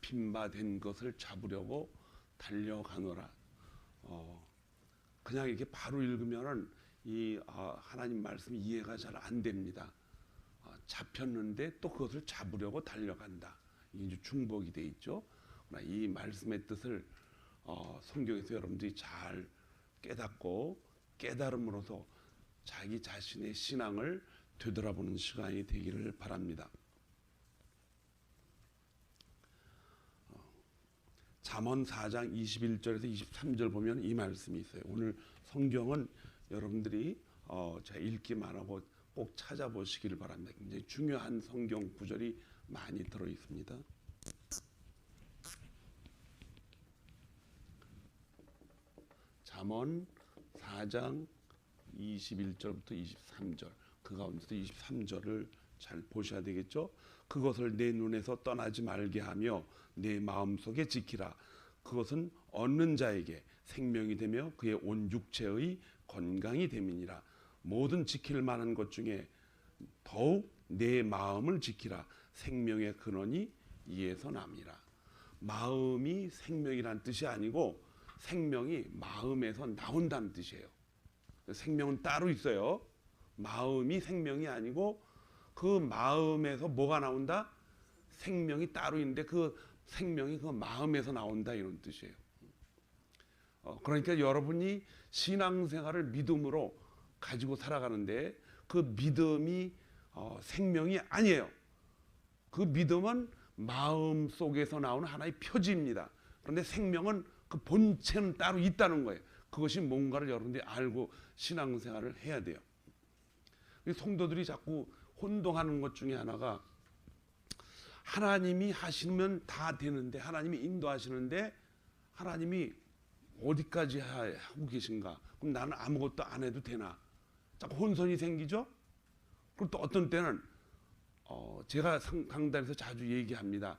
잡힌 바 된 것을 잡으려고 달려가노라. 그냥 이렇게 바로 읽으면은 이 하나님 말씀이 이해가 잘 안 됩니다. 잡혔는데 또 그것을 잡으려고 달려간다. 이게 이제 중복이 돼 있죠. 이 말씀의 뜻을 성경에서 여러분들이 잘 깨닫고 깨달음으로써 자기 자신의 신앙을 되돌아보는 시간이 되기를 바랍니다. 잠언 4장 21절에서 23절 보면 이 말씀이 있어요. 오늘 성경은 여러분들이 제가 읽기만 하고 꼭 찾아보시기를 바랍니다. 굉장히 중요한 성경 구절이 많이 들어 있습니다. 잠언 4장 21절부터 23절, 그 가운데서 23절을 잘 보셔야 되겠죠. 그것을 내 눈에서 떠나지 말게 하며 내 마음속에 지키라. 그것은 얻는 자에게 생명이 되며 그의 온 육체의 건강이 됨이니라. 모든 지킬 만한 것 중에 더욱 내 마음을 지키라. 생명의 근원이 이에서 남이라. 마음이 생명이란 뜻이 아니고 생명이 마음에서 나온다는 뜻이에요. 생명은 따로 있어요. 마음이 생명이 아니고 그 마음에서 뭐가 나온다? 생명이 따로 있는데 그 생명이 그 마음에서 나온다, 이런 뜻이에요. 그러니까 여러분이 신앙생활을 믿음으로 가지고 살아가는데 그 믿음이 생명이 아니에요. 그 믿음은 마음 속에서 나오는 하나의 표지입니다. 그런데 생명은 그 본체는 따로 있다는 거예요. 그것이 뭔가를 여러분들이 알고 신앙생활을 해야 돼요. 성도들이 자꾸 혼동하는 것 중에 하나가, 하나님이 하시면 다 되는데, 하나님이 인도하시는데 하나님이 어디까지 하고 계신가? 그럼 나는 아무것도 안 해도 되나? 자꾸 혼선이 생기죠. 그리고 또 어떤 때는 제가 강단에서 자주 얘기합니다.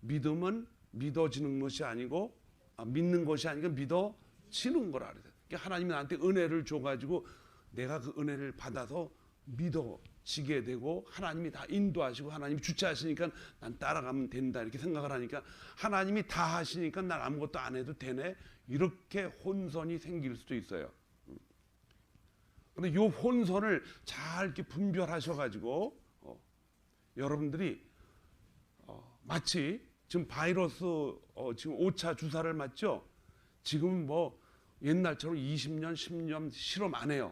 믿음은 믿어지는 것이 아니고 믿는 것이 아니고 믿어지는 거라 그래요. 그러니까 하나님이 나한테 은혜를 줘가지고 내가 그 은혜를 받아서 믿어지게 되고 하나님이 다 인도하시고 하나님이 주체하시니까 난 따라가면 된다, 이렇게 생각을 하니까 하나님이 다 하시니까 난 아무것도 안 해도 되네, 이렇게 혼선이 생길 수도 있어요. 그런데 이 혼선을 잘 이렇게 분별하셔가지고 여러분들이 마치 지금 바이러스 지금 5차 주사를 맞죠? 지금 뭐 옛날처럼 20년, 10년 실험 안 해요.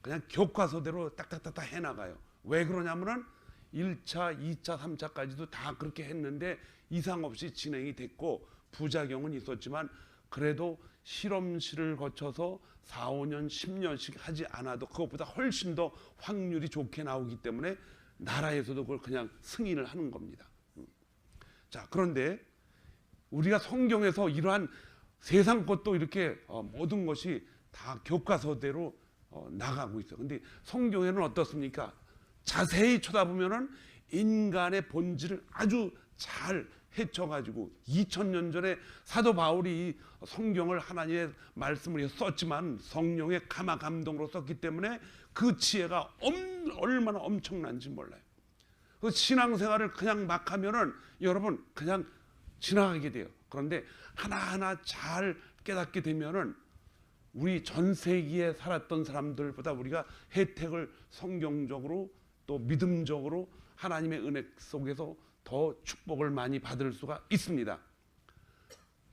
그냥 교과서대로 딱딱딱딱 해나가요. 왜 그러냐면은 1차, 2차, 3차까지도 다 그렇게 했는데 이상 없이 진행이 됐고 부작용은 있었지만 그래도 실험실을 거쳐서 4, 5년, 10년씩 하지 않아도 그것보다 훨씬 더 확률이 좋게 나오기 때문에 나라에서도 그걸 그냥 승인을 하는 겁니다. 자, 그런데 우리가 성경에서 이러한 세상 것도 이렇게 모든 것이 다 교과서대로 나가고 있어요. 근데 성경에는 어떻습니까? 자세히 쳐다보면은 인간의 본질을 아주 잘 헤쳐가지고 2000년 전에 사도 바울이 이 성경을 하나님의 말씀을 썼지만 성령의 감화 감동으로 썼기 때문에 그 지혜가 얼마나 엄청난지 몰라요. 그 신앙생활을 그냥 막 하면은 여러분 그냥 지나가게 돼요. 그런데 하나하나 잘 깨닫게 되면은 우리 전 세기에 살았던 사람들보다 우리가 혜택을 성경적으로 또 믿음적으로 하나님의 은혜 속에서 더 축복을 많이 받을 수가 있습니다.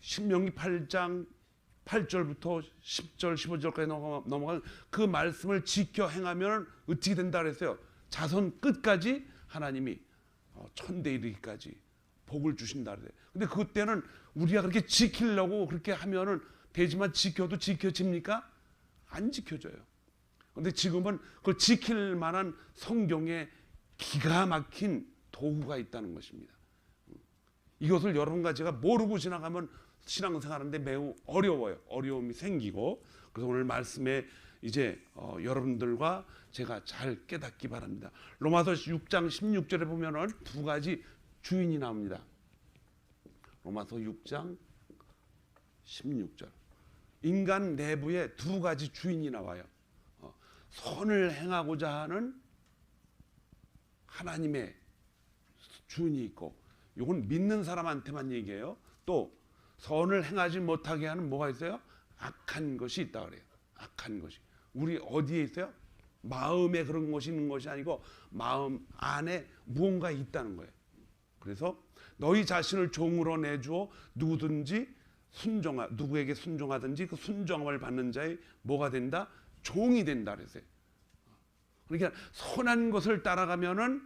신명기 8장 8절부터 10절, 15절까지 넘어간 그 말씀을 지켜 행하면 어떻게 된다 그랬어요? 자손 끝까지 하나님이 천대 이르기까지 복을 주신다 그래요. 근데 그때는 우리가 그렇게 지키려고 그렇게 하면은 되지만 지켜도 지켜집니까? 안 지켜져요. 그런데 지금은 그걸 지킬 만한 성경에 기가 막힌 도구가 있다는 것입니다. 이것을 여러분과 제가 모르고 지나가면 신앙생활하는데 매우 어려워요. 어려움이 생기고, 그래서 오늘 말씀에 이제 여러분들과 제가 잘 깨닫기 바랍니다. 로마서 6장 16절에 보면은 두 가지 주인이 나옵니다. 로마서 6장 16절. 인간 내부에 두 가지 주인이 나와요. 선을 행하고자 하는 하나님의 주인이 있고, 이건 믿는 사람한테만 얘기해요. 또 선을 행하지 못하게 하는 뭐가 있어요? 악한 것이 있다 그래요. 악한 것이. 우리 어디에 있어요? 마음에 그런 것이 있는 것이 아니고 마음 안에 무언가 있다는 거예요. 그래서 너희 자신을 종으로 내주어 누구든지 누구에게 순종하든지 그 순종을 받는 자의 뭐가 된다? 종이 된다 그랬어요. 그러니까 선한 것을 따라가면은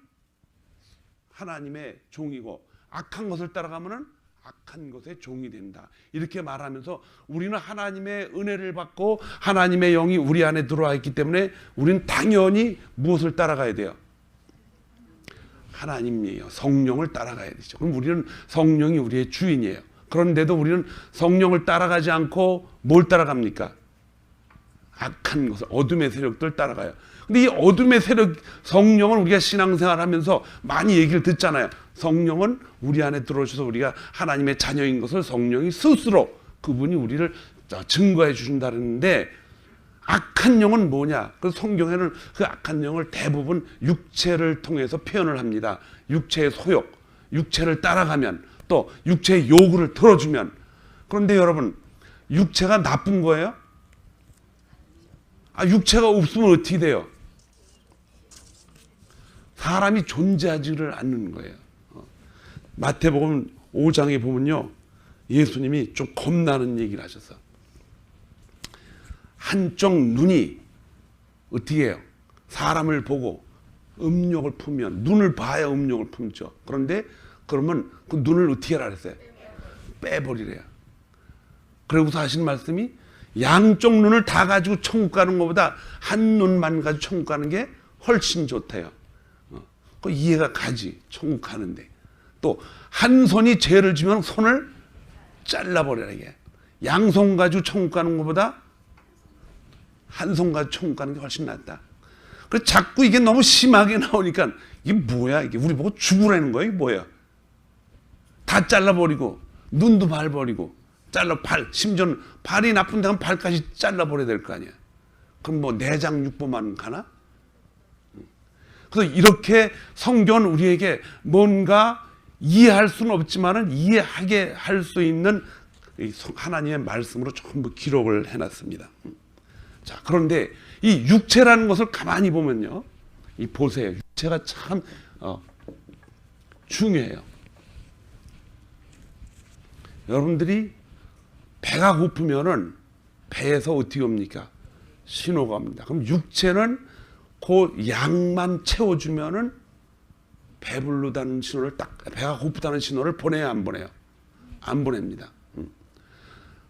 하나님의 종이고 악한 것을 따라가면은 악한 것의 종이 된다. 이렇게 말하면서 우리는 하나님의 은혜를 받고 하나님의 영이 우리 안에 들어와 있기 때문에 우리는 당연히 무엇을 따라가야 돼요? 하나님이에요. 성령을 따라가야 되죠. 그럼 우리는 성령이 우리의 주인이에요. 그런데도 우리는 성령을 따라가지 않고 뭘 따라갑니까? 악한 것을, 어둠의 세력들 따라가요. 근데 이 어둠의 세력, 성령은 우리가 신앙생활 하면서 많이 얘기를 듣잖아요. 성령은 우리 안에 들어오셔서 우리가 하나님의 자녀인 것을 성령이 스스로 그분이 우리를 증거해 주신다는데, 악한 영은 뭐냐? 그 성경에는 그 악한 영을 대부분 육체를 통해서 표현을 합니다. 육체의 소욕, 육체를 따라가면, 또 육체의 요구를 들어주면. 그런데 여러분, 육체가 나쁜 거예요? 육체가 없으면 어떻게 돼요? 사람이 존재하지를 않는 거예요. 마태복음 5장에 보면요, 예수님이 좀 겁나는 얘기를 하셨어. 한쪽 눈이 어떻게 해요? 사람을 보고 음욕을 품으면, 눈을 봐야 음욕을 품죠. 그런데 그러면 그 눈을 어떻게 하라 그랬어요? 빼버리래요. 그러고서 하신 말씀이 양쪽 눈을 다 가지고 천국 가는 것보다 한 눈만 가지고 천국 가는 게 훨씬 좋대요. 그 이해가 가지, 천국 가는데. 또 한 손이 죄를 지면 손을 잘라버려라 이게. 양손 가지고 천국 가는 것보다 한 손 가지고 천국 가는 게 훨씬 낫다. 그래서 자꾸 이게 너무 심하게 나오니까 이게 뭐야 이게, 우리 보고 죽으라는 거야 이게 뭐야. 다 잘라버리고 눈도 발버리고 팔, 심지어는 발이 나쁜데 한 발까지 잘라버려야 될 거 아니야. 그럼 뭐 내장 육보만 가나? 그래서 이렇게 성경은 우리에게 뭔가 이해할 수는 없지만은 이해하게 할 수 있는 하나님의 말씀으로 전부 기록을 해놨습니다. 자, 그런데 이 육체라는 것을 가만히 보면요, 이 보세요. 육체가 참 중요해요. 여러분들이 배가 고프면은 배에서 어떻게 옵니까? 신호가 옵니다. 그럼 육체는 그 양만 채워주면은 배부르다는 신호를 배가 고프다는 신호를 보내야 안 보내요? 안 보냅니다.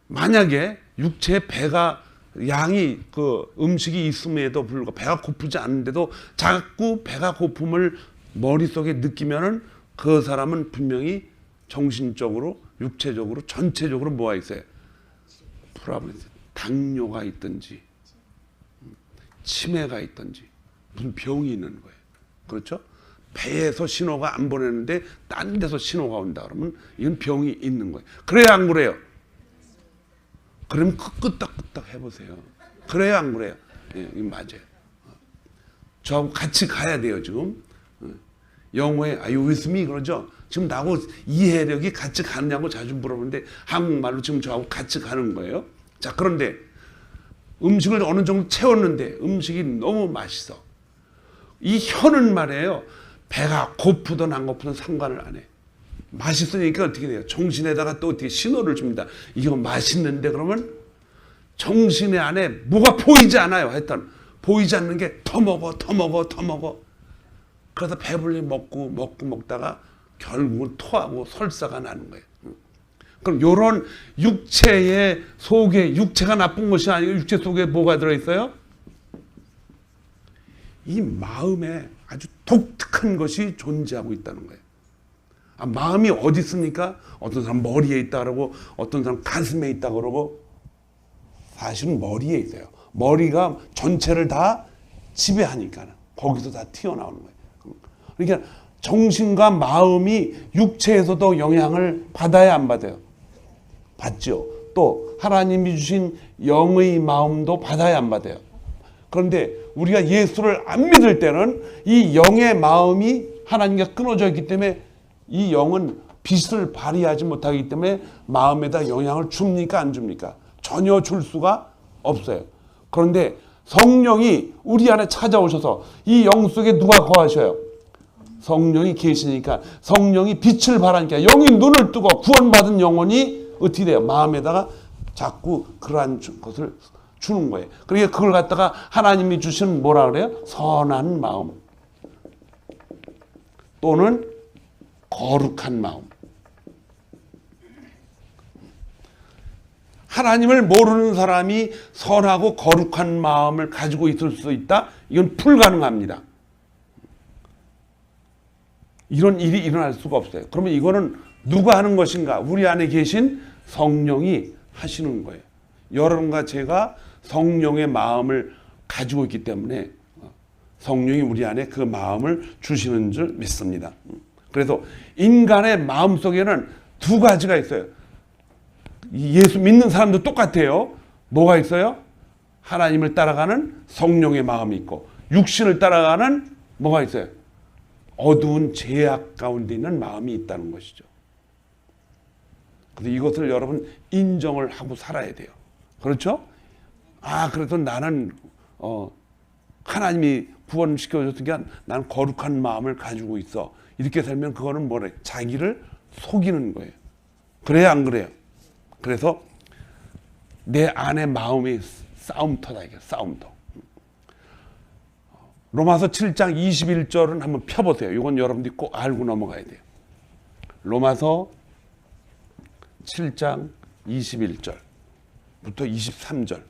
만약에 육체에 배가 양이 그 음식이 있음에도 불구하고 배가 고프지 않은데도 자꾸 배가 고픔을 머릿속에 느끼면은 그 사람은 분명히 정신적으로, 육체적으로, 전체적으로 뭐가 있어요? 프라블레스, 당뇨가 있든지 치매가 있든지 무슨 병이 있는 거예요. 그렇죠? 배에서 신호가 안 보내는데 딴 데서 신호가 온다 그러면 이건 병이 있는 거예요. 그래야 안 그래요? 그러면 끄떡끄떡 해보세요. 그래야 안 그래요? 예, 이건 맞아요. 저하고 같이 가야 돼요 지금. 영어에 Are you with me? 그러죠? 지금 나하고 이해력이 같이 가느냐고 자주 물어보는데 한국말로 지금 저하고 같이 가는 거예요. 자, 그런데 음식을 어느 정도 채웠는데 음식이 너무 맛있어. 이 혀는 말이에요, 배가 고프든 안 고프든 상관을 안 해. 맛있으니까 어떻게 돼요? 정신에다가 또 어떻게 신호를 줍니다. 이거 맛있는데 그러면 정신의 안에 뭐가 보이지 않아요. 하여튼 보이지 않는 게 더 먹어, 더 먹어, 더 먹어. 그래서 배불리 먹다가 결국은 토하고 설사가 나는 거예요. 그럼 이런 육체의 속에, 육체가 나쁜 것이 아니고 육체 속에 뭐가 들어있어요? 이 마음에 아주 독특한 것이 존재하고 있다는 거예요. 마음이 어디 있습니까? 어떤 사람 머리에 있다 그러고 어떤 사람 가슴에 있다 그러고, 사실은 머리에 있어요. 머리가 전체를 다 지배하니까 거기서 다 튀어나오는 거예요. 그러니까 정신과 마음이 육체에서도 영향을 받아야 안 받아요? 받죠. 또 하나님이 주신 영의 마음도 받아야 안 받아요? 그런데 우리가 예수를 안 믿을 때는 이 영의 마음이 하나님과 끊어져 있기 때문에 이 영은 빛을 발휘하지 못하기 때문에 마음에다 영향을 줍니까 안 줍니까? 전혀 줄 수가 없어요. 그런데 성령이 우리 안에 찾아오셔서 이 영 속에 누가 거하셔요? 성령이 계시니까 성령이 빛을 발하니까 영이 눈을 뜨고 구원받은 영혼이 어떻게 돼요? 마음에다가 자꾸 그러한 것을 주는 거예요. 그러니까 그걸 갖다가 하나님이 주시는 뭐라 그래요? 선한 마음 또는 거룩한 마음. 하나님을 모르는 사람이 선하고 거룩한 마음을 가지고 있을 수 있다? 이건 불가능합니다. 이런 일이 일어날 수가 없어요. 그러면 이거는 누가 하는 것인가? 우리 안에 계신 성령이 하시는 거예요. 여러분과 제가 성령의 마음을 가지고 있기 때문에 성령이 우리 안에 그 마음을 주시는 줄 믿습니다. 그래서 인간의 마음 속에는 두 가지가 있어요. 예수 믿는 사람도 똑같아요. 뭐가 있어요? 하나님을 따라가는 성령의 마음이 있고 육신을 따라가는 뭐가 있어요? 어두운 죄악 가운데 있는 마음이 있다는 것이죠. 그래서 이것을 여러분 인정을 하고 살아야 돼요. 그렇죠? 그래도 나는 하나님이 구원시켜줬으니까 나는 거룩한 마음을 가지고 있어. 이렇게 살면 그거는 뭐래? 자기를 속이는 거예요. 그래요, 안 그래요? 그래서 내 안의 마음이 싸움터다, 이게 싸움터. 로마서 7장 21절은 한번 펴보세요. 이건 여러분들이 꼭 알고 넘어가야 돼요. 로마서 7장 21절부터 23절.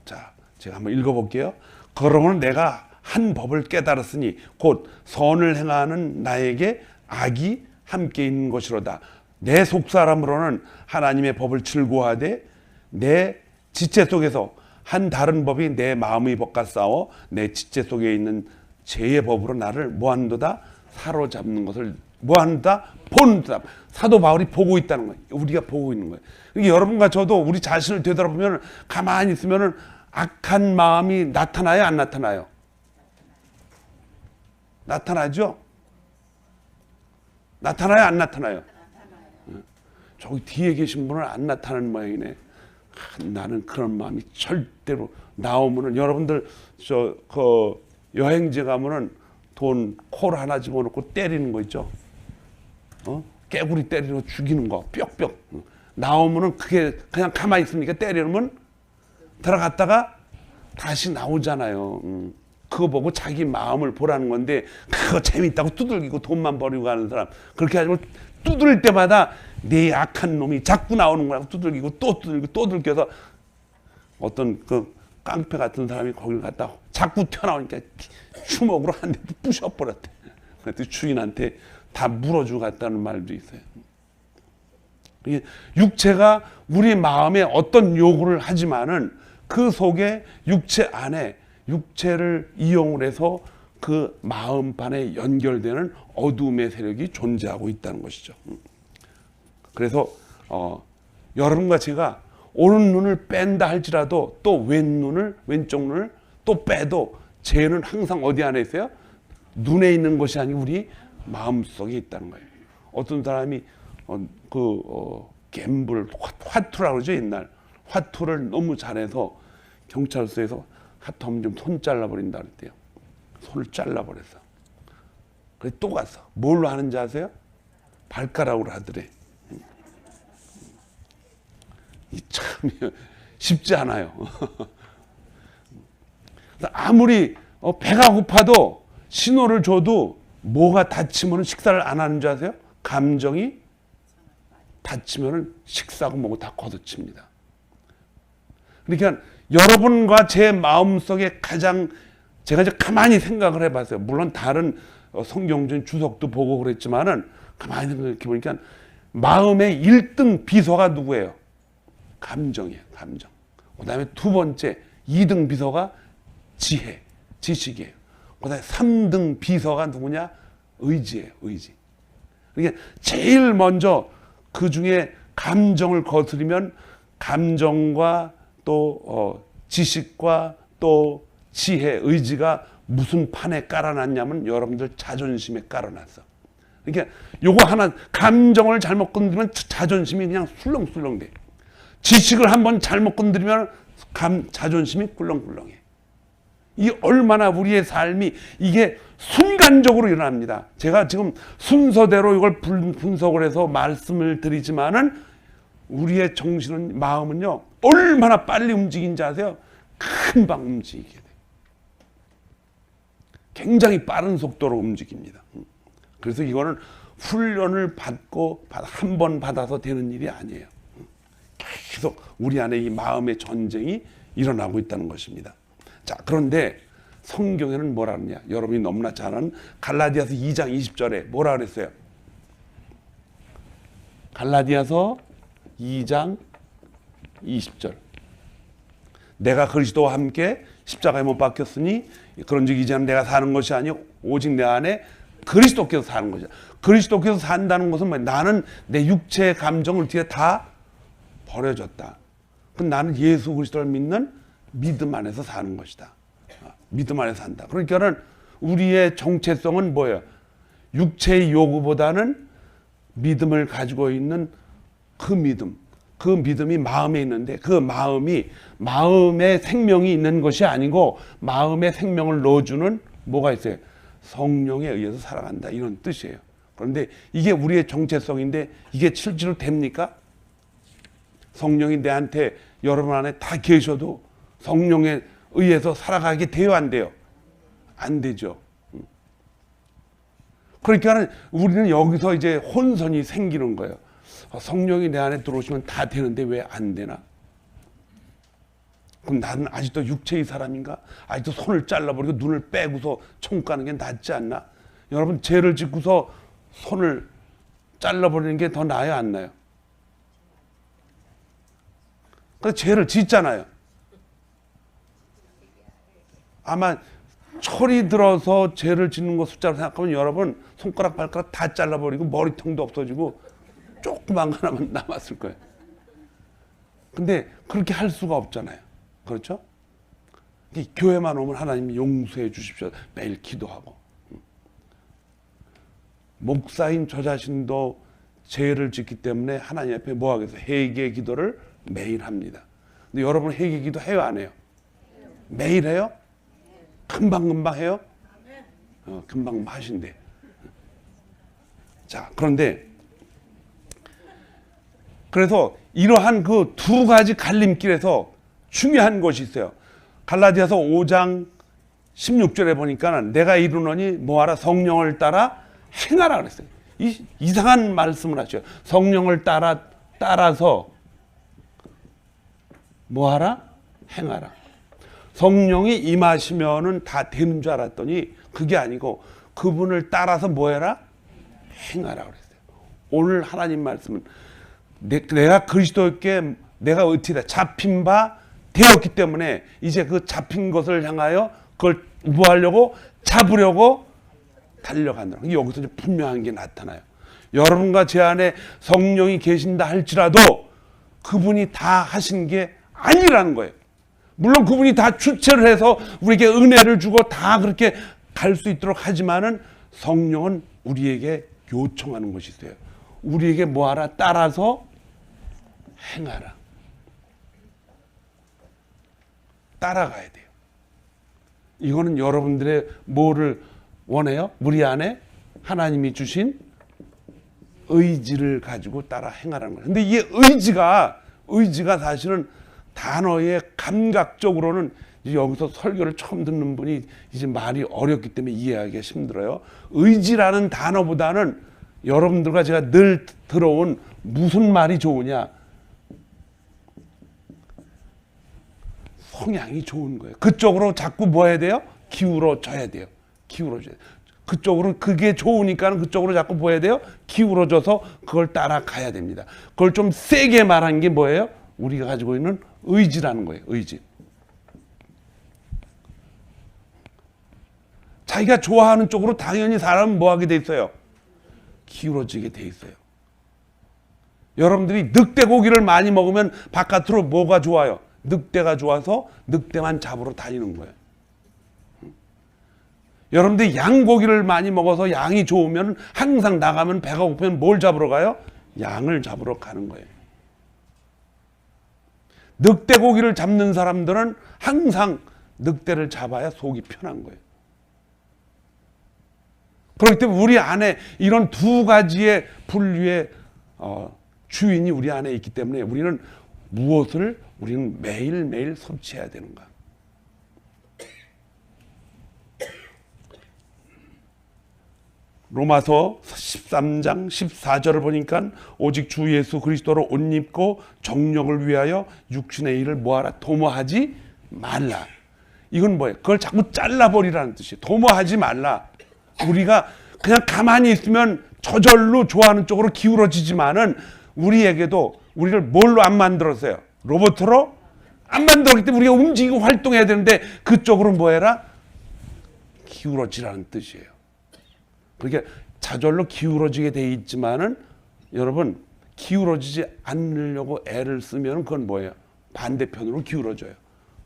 자, 제가 한번 읽어볼게요. 그러면 내가 한 법을 깨달았으니 곧 선을 행하는 나에게 악이 함께 있는 것이로다. 내 속사람으로는 하나님의 법을 즐거워하되 내 지체 속에서 한 다른 법이 내 마음의 법과 싸워 내 지체 속에 있는 죄의 법으로 나를 뭐한도다? 사로잡는 것을 뭐한다? 본다. 사도 바울이 보고 있다는 거예요. 우리가 보고 있는 거예요. 그러니까 여러분과 저도 우리 자신을 되돌아보면 가만히 있으면 악한 마음이 나타나요? 안 나타나요? 나타나죠? 나타나요? 안 나타나요? 저기 뒤에 계신 분은 안 나타나는 모양이네. 나는 그런 마음이 절대로 나오면은 여러분들 그 여행지 가면은 돈 콜 하나 집어넣고 때리는 거 있죠? 깨구리 때리고 죽이는 거 뾱뾱 나오면은 그게 그냥 가만히 있으니까 때리면 들어갔다가 다시 나오잖아요. 그거 보고 자기 마음을 보라는 건데 그거 재밌다고 두들기고 돈만 버리고 가는 사람 그렇게 하지 말고 두드릴 때마다 내 악한 놈이 자꾸 나오는 거라고 두들기고 또 두들기고 또 들켜서 어떤 그 깡패 같은 사람이 거기를 갔다 자꾸 튀어나오니까 주먹으로 한 대 부셔버렸대. 그랬더니 주인한테 다 물어주고 갔다는 말도 있어요. 육체가 우리 마음에 어떤 요구를 하지만은 그 속에 육체 안에 육체를 이용을 해서 그 마음판에 연결되는 어둠의 세력이 존재하고 있다는 것이죠. 그래서 여러분과 제가 오른 눈을 뺀다 할지라도 또 왼쪽 눈을 또 빼도 죄는 항상 어디 안에 있어요? 눈에 있는 것이 아니고 우리 마음속에 있다는 거예요. 어떤 사람이 갬블 화투라고 그러죠. 옛날 화투를 너무 잘해서 경찰서에서 하트하면 좀 손 잘라버린다 그랬대요. 손을 잘라버렸어. 그래서 또 갔어. 뭘로 하는지 아세요? 발가락으로 하더래. 참 쉽지 않아요. 아무리 배가 고파도 신호를 줘도 뭐가 다치면 식사를 안 하는 줄 아세요? 감정이 다치면 식사하고 뭐고 다 걷어칩니다. 그러니까 여러분과 제 마음속에 제가 이제 가만히 생각을 해봤어요. 물론 다른 성경적인 주석도 보고 그랬지만은 가만히 생각해 보니까 마음의 1등 비서가 누구예요? 감정이에요. 감정. 그 다음에 두 번째 2등 비서가 지식이에요. 그 다음에 3등 비서가 누구냐? 의지예요. 의지. 그러니까 제일 먼저 그 중에 감정을 거스르면 감정과 또 지식과 또 지혜, 의지가 무슨 판에 깔아놨냐면 여러분들 자존심에 깔아놨어. 그러니까 요거 하나 감정을 잘못 건드리면 자존심이 그냥 술렁술렁 돼. 지식을 한번 잘못 건드리면 자존심이 꿀렁꿀렁해. 이 얼마나 우리의 삶이 이게 순간적으로 일어납니다. 제가 지금 순서대로 이걸 분석을 해서 말씀을 드리지만은 우리의 정신은 마음은요 얼마나 빨리 움직이는지 아세요? 금방 움직이게 돼. 굉장히 빠른 속도로 움직입니다. 그래서 이거는 훈련을 받고 한 번 받아서 되는 일이 아니에요. 계속 우리 안에 이 마음의 전쟁이 일어나고 있다는 것입니다. 자, 그런데 성경에는 뭐라 그러냐? 여러분이 너무나 잘 아는 갈라디아서 2장 20절에 뭐라 그랬어요? 갈라디아서 2장 20절. 내가 그리스도와 함께 십자가에 못 박혔으니 그런즉 이제는 내가 사는 것이 아니요 오직 내 안에 그리스도께서 사는 것이야. 그리스도께서 산다는 것은 뭐야? 나는 내 육체의 감정을 뒤에 다 버려졌다. 그럼 나는 예수 그리스도를 믿는 믿음 안에서 사는 것이다. 믿음 안에서 산다. 그러니까는 우리의 정체성은 뭐예요? 육체의 요구보다는 믿음을 가지고 있는 그 믿음. 그 믿음이 마음에 있는데 그 마음에 생명이 있는 것이 아니고 마음에 생명을 넣어주는 뭐가 있어요? 성령에 의해서 살아간다. 이런 뜻이에요. 그런데 이게 우리의 정체성인데 이게 실제로 됩니까? 성령이 내한테 여러분 안에 다 계셔도 성령에 의해서 살아가게 돼요, 안 돼요? 안 되죠. 그러니까 우리는 여기서 이제 혼선이 생기는 거예요. 성령이 내 안에 들어오시면 다 되는데 왜 안 되나? 그럼 나는 아직도 육체의 사람인가? 아직도 손을 잘라버리고 눈을 빼고서 천국 가는 게 낫지 않나? 여러분 죄를 짓고서 손을 잘라버리는 게 더 나아요, 안 나아요? 그래서 죄를 짓잖아요. 아마 철이 들어서 죄를 짓는 거 숫자로 생각하면 여러분 손가락 발가락 다 잘라버리고 머리통도 없어지고 조그만 거 하나만 남았을 거예요. 근데 그렇게 할 수가 없잖아요. 그렇죠? 교회만 오면 하나님이 용서해 주십시오. 매일 기도하고. 목사인 저 자신도 죄를 짓기 때문에 하나님 앞에 뭐 하겠어요? 회개 기도를 매일 합니다. 근데 여러분 회개 기도 해요, 안 해요? 매일 해요? 금방금방 해요? 금방 하신대. 자, 그런데 그래서 이러한 그 두 가지 갈림길에서 중요한 것이 있어요. 갈라디아서 5장 16절에 보니까 내가 이르노니 뭐하라? 성령을 따라 행하라 그랬어요. 이상한 말씀을 하셔요. 성령을 따라서 뭐하라? 행하라. 성령이 임하시면은 다 되는 줄 알았더니 그게 아니고 그분을 따라서 뭐해라? 행하라 그랬어요. 오늘 하나님 말씀은 내가 그리스도께 내가 어떻게 돼? 잡힌 바 되었기 때문에 이제 그 잡힌 것을 향하여 그걸 뭐 하려고? 잡으려고 달려간다. 여기서 분명한 게 나타나요. 여러분과 제 안에 성령이 계신다 할지라도 그분이 다 하신 게 아니라는 거예요. 물론 그분이 다 주체를 해서 우리에게 은혜를 주고 다 그렇게 갈 수 있도록 하지만은 성령은 우리에게 요청하는 것이 있어요. 우리에게 뭐하라? 따라서 행하라. 따라가야 돼요. 이거는 여러분들의 뭐를 원해요? 우리 안에 하나님이 주신 의지를 가지고 따라 행하라는 거예요. 근데 이게 의지가 사실은 단어의 감각적으로는 여기서 설교를 처음 듣는 분이 이제 말이 어렵기 때문에 이해하기가 힘들어요. 의지라는 단어보다는 여러분들과 제가 늘 들어온 무슨 말이 좋으냐? 성향이 좋은 거예요. 그쪽으로 자꾸 뭐 해야 돼요? 기울어져야 돼요. 기울어져야 돼요. 그쪽으로 그게 좋으니까 그쪽으로 자꾸 뭐 해야 돼요? 기울어져서 그걸 따라가야 됩니다. 그걸 좀 세게 말한 게 뭐예요? 우리가 가지고 있는 의지라는 거예요. 의지. 자기가 좋아하는 쪽으로 당연히 사람은 뭐 하게 돼 있어요? 기울어지게 돼 있어요. 여러분들이 늑대 고기를 많이 먹으면 바깥으로 뭐가 좋아요? 늑대가 좋아서 늑대만 잡으러 다니는 거예요. 여러분들이 양고기를 많이 먹어서 양이 좋으면 항상 나가면 배가 고프면 뭘 잡으러 가요? 양을 잡으러 가는 거예요. 늑대고기를 잡는 사람들은 항상 늑대를 잡아야 속이 편한 거예요. 그렇기 때문에 우리 안에 이런 두 가지의 분류의 주인이 우리 안에 있기 때문에 우리는 무엇을 우리는 매일매일 섭취해야 되는가? 로마서 13장 14절을 보니까 오직 주 예수 그리스도로 옷 입고 정욕을 위하여 육신의 일을 뭐하라? 도모하지 말라. 이건 뭐예요? 그걸 자꾸 잘라버리라는 뜻이에요. 도모하지 말라. 우리가 그냥 가만히 있으면 저절로 좋아하는 쪽으로 기울어지지만은 우리에게도 우리를 뭘로 안 만들었어요? 로봇으로 안 만들었기 때문에 우리가 움직이고 활동해야 되는데 그쪽으로 뭐 해라? 기울어지라는 뜻이에요. 그러니까 저절로 기울어지게 돼 있지만은 여러분 기울어지지 않으려고 애를 쓰면 그건 뭐예요? 반대편으로 기울어져요.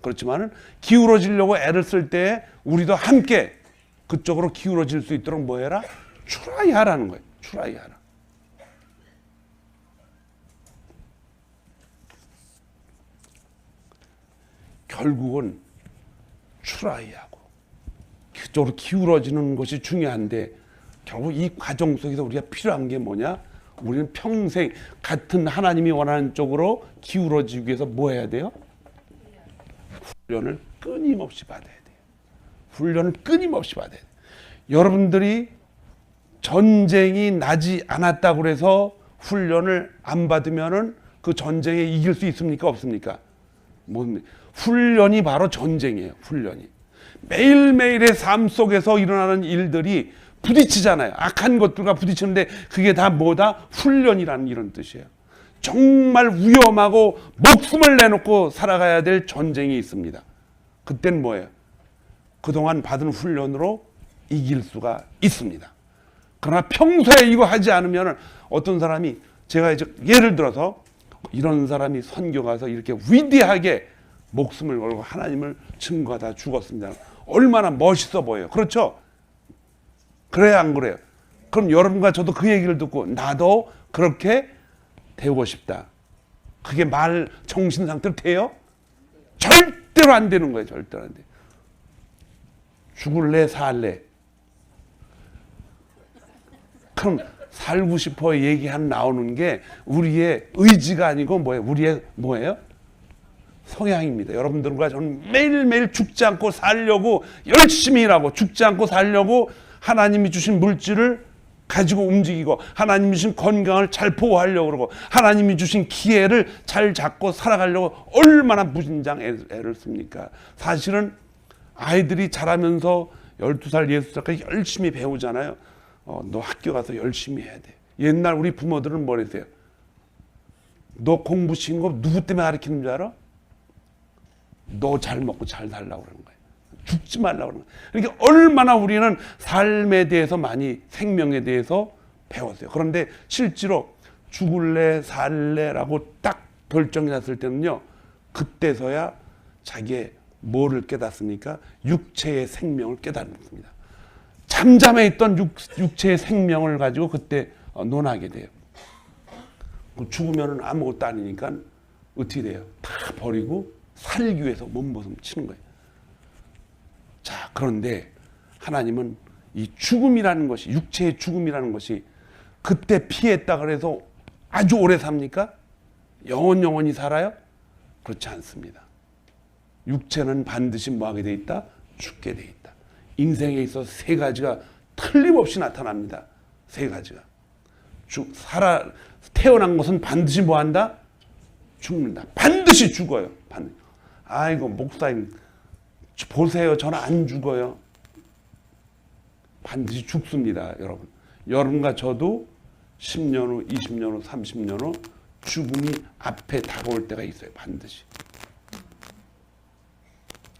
그렇지만은 기울어지려고 애를 쓸 때 우리도 함께 그쪽으로 기울어질 수 있도록 뭐 해라? 추라이하라는 거예요. 추라이하라. 결국은 추라이하고 그쪽으로 기울어지는 것이 중요한데 결국 이 과정 속에서 우리가 필요한 게 뭐냐? 우리는 평생 같은 하나님이 원하는 쪽으로 기울어지기 위해서 뭐 해야 돼요? 훈련을 끊임없이 받아야 돼요. 훈련을 끊임없이 받아야 돼요. 여러분들이 전쟁이 나지 않았다고 해서 훈련을 안 받으면은 그 전쟁에 이길 수 있습니까? 없습니까? 훈련이 바로 전쟁이에요. 훈련이. 매일매일의 삶 속에서 일어나는 일들이 부딪히잖아요. 악한 것들과 부딪히는데 그게 다 뭐다? 훈련이라는 이런 뜻이에요. 정말 위험하고 목숨을 내놓고 살아가야 될 전쟁이 있습니다. 그땐 뭐예요? 그동안 받은 훈련으로 이길 수가 있습니다. 그러나 평소에 이거 하지 않으면 어떤 사람이 제가 이제 예를 들어서 이런 사람이 선교 가서 이렇게 위대하게 목숨을 걸고 하나님을 증거하다 죽었습니다. 얼마나 멋있어 보여요. 그렇죠? 그래야 안 그래요? 그럼 여러분과 저도 그 얘기를 듣고 나도 그렇게 되고 싶다. 그게 말 정신 상태로 돼요? 절대로 안 되는 거예요. 절대로 안 돼. 죽을래 살래? 그럼 살고 싶어 얘기한 나오는 게 우리의 의지가 아니고 뭐예요? 우리의 뭐예요? 성향입니다. 여러분들과 저는 매일매일 죽지 않고 살려고 열심히 일하고 죽지 않고 살려고 하나님이 주신 물질을 가지고 움직이고 하나님이 주신 건강을 잘 보호하려고 그러고 하나님이 주신 기회를 잘 잡고 살아가려고 얼마나 무진장 애를 씁니까? 사실은 아이들이 자라면서 12살, 6살까지 열심히 배우잖아요. 너 학교 가서 열심히 해야 돼. 옛날 우리 부모들은 뭐랬어요? 너 공부 시킨 거 누구 때문에 가르치는 줄 알아? 너 잘 먹고 잘 살라고 그러는 거예요. 죽지 말라고 그러는 거예요. 그러니까 얼마나 우리는 삶에 대해서 많이 생명에 대해서 배웠어요. 그런데 실제로 죽을래 살래라고 딱 결정이 났을 때는요. 그때서야 자기의 뭐를 깨닫습니까? 육체의 생명을 깨닫습니다. 잠잠해 있던 육체의 생명을 가지고 그때 논하게 돼요. 죽으면 아무것도 아니니까 어떻게 돼요? 다 버리고 살기 위해서 몸부림 치는 거예요. 자, 그런데 하나님은 이 죽음이라는 것이, 육체의 죽음이라는 것이 그때 피했다 그래서 아주 오래 삽니까? 영원히 살아요? 그렇지 않습니다. 육체는 반드시 뭐하게 돼 있다? 죽게 돼 있다. 인생에 있어서 세 가지가 틀림없이 나타납니다. 세 가지가. 태어난 것은 반드시 뭐한다? 죽는다. 반드시 죽어요. 반드시. 아이고 목사님 보세요. 저는 안 죽어요. 반드시 죽습니다. 여러분. 여러분과 저도 10년 후, 20년 후, 30년 후 죽음이 앞에 다가올 때가 있어요. 반드시.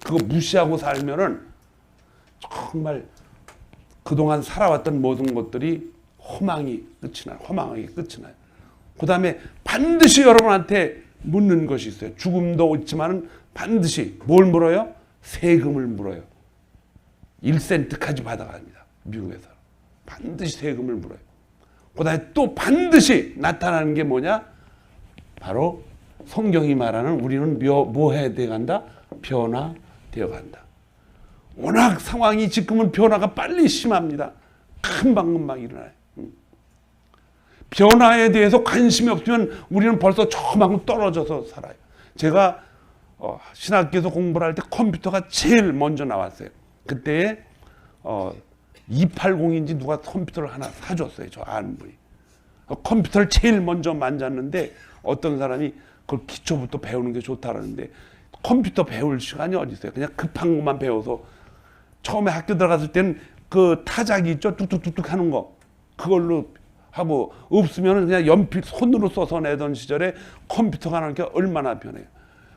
그거 무시하고 살면은 정말 그동안 살아왔던 모든 것들이 허망이 끝이 나요. 허망하게 끝이 나요. 그 다음에 반드시 여러분한테 묻는 것이 있어요. 죽음도 있지만 반드시 뭘 물어요? 세금을 물어요. 1센트까지 받아갑니다. 미국에서. 반드시 세금을 물어요. 그 다음에 또 반드시 나타나는 게 뭐냐? 바로 성경이 말하는 우리는 뭐 해야 돼 간다? 변화되어 간다. 워낙 상황이 지금은 변화가 빨리 심합니다. 금방 일어나요. 변화에 대해서 관심이 없으면 우리는 벌써 저만큼 떨어져서 살아요. 제가 신학교에서 공부를 할 때 컴퓨터가 제일 먼저 나왔어요. 그때 280인지 누가 컴퓨터를 하나 사줬어요. 저 아는 분이. 컴퓨터를 제일 먼저 만졌는데 어떤 사람이 그걸 기초부터 배우는 게 좋다라는데 컴퓨터 배울 시간이 어디 있어요. 그냥 급한 것만 배워서 처음에 학교 들어갔을 때는 그 타자기 있죠. 뚝뚝뚝뚝 하는 거. 그걸로 하고 없으면 그냥 연필 손으로 써서 내던 시절에 컴퓨터가 나오는 게 얼마나 변해요.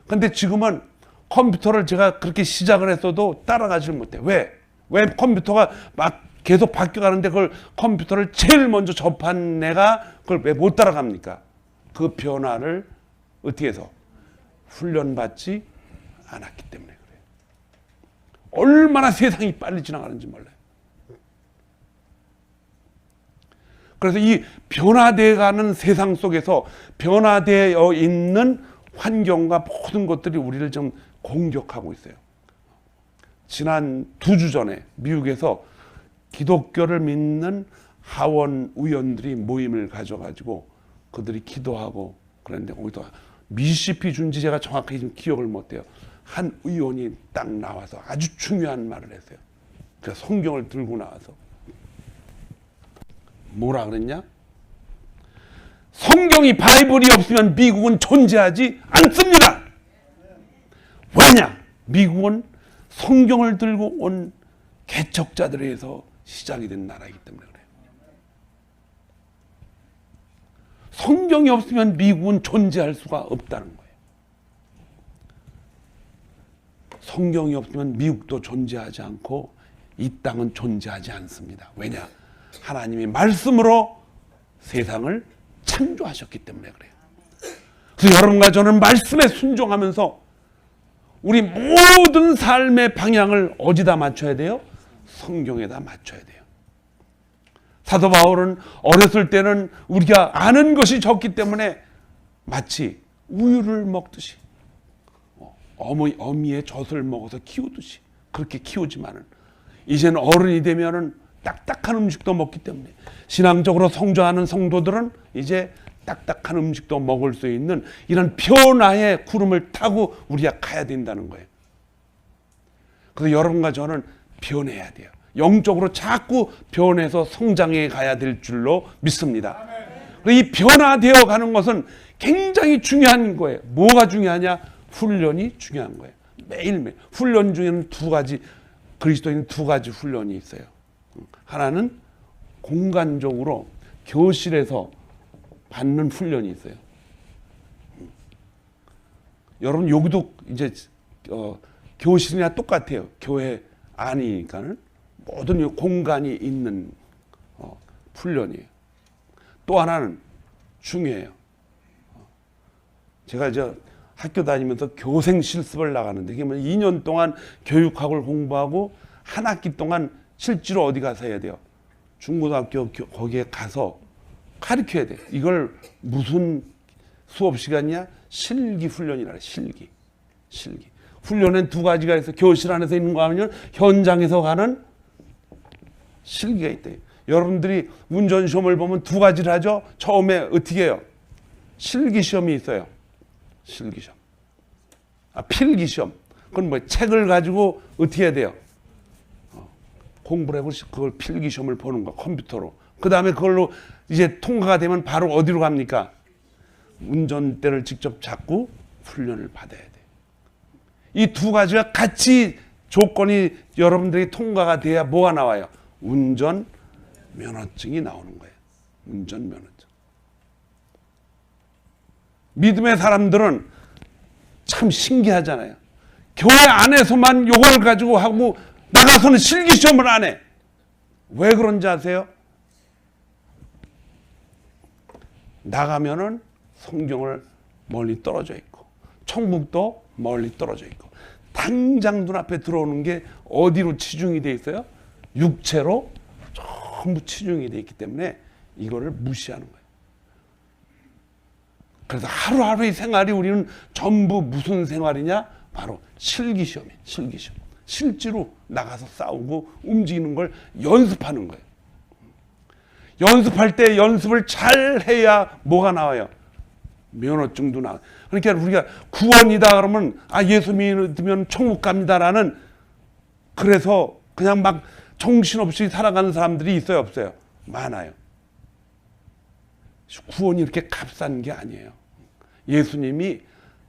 근데 지금은 컴퓨터를 제가 그렇게 시작을 했어도 따라가지를 못해. 왜 컴퓨터가 막 계속 바뀌어가는데 그걸 컴퓨터를 제일 먼저 접한 내가 그걸 왜 못 따라갑니까? 그 변화를 어떻게 해서 훈련받지 않았기 때문에 그래요. 얼마나 세상이 빨리 지나가는지 몰라요. 그래서 이 변화되어가는 세상 속에서 변화되어 있는 환경과 모든 것들이 우리를 좀 공격하고 있어요. 지난 2주 전에 미국에서 기독교를 믿는 하원 의원들이 모임을 가져가지고 그들이 기도하고 그랬는데 거기서 미시피 준지 제가 정확하게 지금 기억을 못해요. 한 의원이 딱 나와서 아주 중요한 말을 했어요. 그래서 성경을 들고 나와서 뭐라 그랬냐? 성경이 바이블이 없으면 미국은 존재하지 않습니다. 왜냐? 미국은 성경을 들고 온 개척자들에 의해서 시작이 된 나라이기 때문에 그래요. 성경이 없으면 미국은 존재할 수가 없다는 거예요. 성경이 없으면 미국도 존재하지 않고 이 땅은 존재하지 않습니다. 왜냐? 하나님이 말씀으로 세상을 창조하셨기 때문에 그래요. 그래서 여러분과 저는 말씀에 순종하면서 우리 모든 삶의 방향을 어디다 맞춰야 돼요? 성경에다 맞춰야 돼요. 사도 바울은 어렸을 때는 우리가 아는 것이 적기 때문에 마치 우유를 먹듯이 어미의 젖을 먹어서 키우듯이 그렇게 키우지만은 이제는 어른이 되면은 딱딱한 음식도 먹기 때문에 신앙적으로 성장하는 성도들은 이제 딱딱한 음식도 먹을 수 있는 이런 변화의 구름을 타고 우리가 가야 된다는 거예요. 그래서 여러분과 저는 변해야 돼요. 영적으로 자꾸 변해서 성장해 가야 될 줄로 믿습니다. 이 변화되어 가는 것은 굉장히 중요한 거예요. 뭐가 중요하냐? 훈련이 중요한 거예요. 매일매일. 훈련 중에는 그리스도인은 두 가지 훈련이 있어요. 하나는 공간적으로 교실에서 받는 훈련이 있어요. 여러분 여기도 이제 교실이나 똑같아요. 교회 아니니까는 모든 공간이 있는 훈련이에요. 또 하나는 중요해요. 제가 학교 다니면서 교생 실습을 나가는데 이게 2년 동안 교육학을 공부하고 한 학기 동안 실제로 어디 가서 해야 돼요? 중고등학교 거기에 가서 가르쳐야 돼요. 이걸 무슨 수업 시간이냐? 실기 훈련이라 해요. 실기. 훈련은 두 가지가 있어요. 교실 안에서 있는 거 하면 현장에서 가는 실기가 있대요. 여러분들이 운전시험을 보면 두 가지를 하죠. 처음에 어떻게 해요? 실기시험이 있어요. 실기시험. 필기시험. 그건 뭐 책을 가지고 어떻게 해야 돼요? 공부를 해고 그걸 필기시험을 보는 거 컴퓨터로. 그 다음에 그걸로 이제 통과가 되면 바로 어디로 갑니까? 운전대를 직접 잡고 훈련을 받아야 돼요. 이 두 가지가 같이 조건이 여러분들이 통과가 돼야 뭐가 나와요? 운전 면허증이 나오는 거예요. 운전 면허증. 믿음의 사람들은 참 신기하잖아요. 교회 안에서만 요걸 가지고 하고 나가서는 실기시험을 안 해. 왜 그런지 아세요? 나가면은 성경을 멀리 떨어져 있고 천국도 멀리 떨어져 있고 당장 눈앞에 들어오는 게 어디로 치중이 돼 있어요? 육체로 전부 치중이 돼 있기 때문에 이거를 무시하는 거예요. 그래서 하루하루의 생활이 우리는 전부 무슨 생활이냐? 바로 실기시험이에요. 실기시험. 실제로 나가서 싸우고 움직이는 걸 연습하는 거예요. 연습할 때 연습을 잘 해야 뭐가 나와요? 면허증도 나와요. 그러니까 우리가 구원이다 그러면 예수 믿으면 천국 갑니다라는, 그래서 그냥 막 정신없이 살아가는 사람들이 있어요, 없어요? 많아요. 구원이 이렇게 값싼 게 아니에요. 예수님이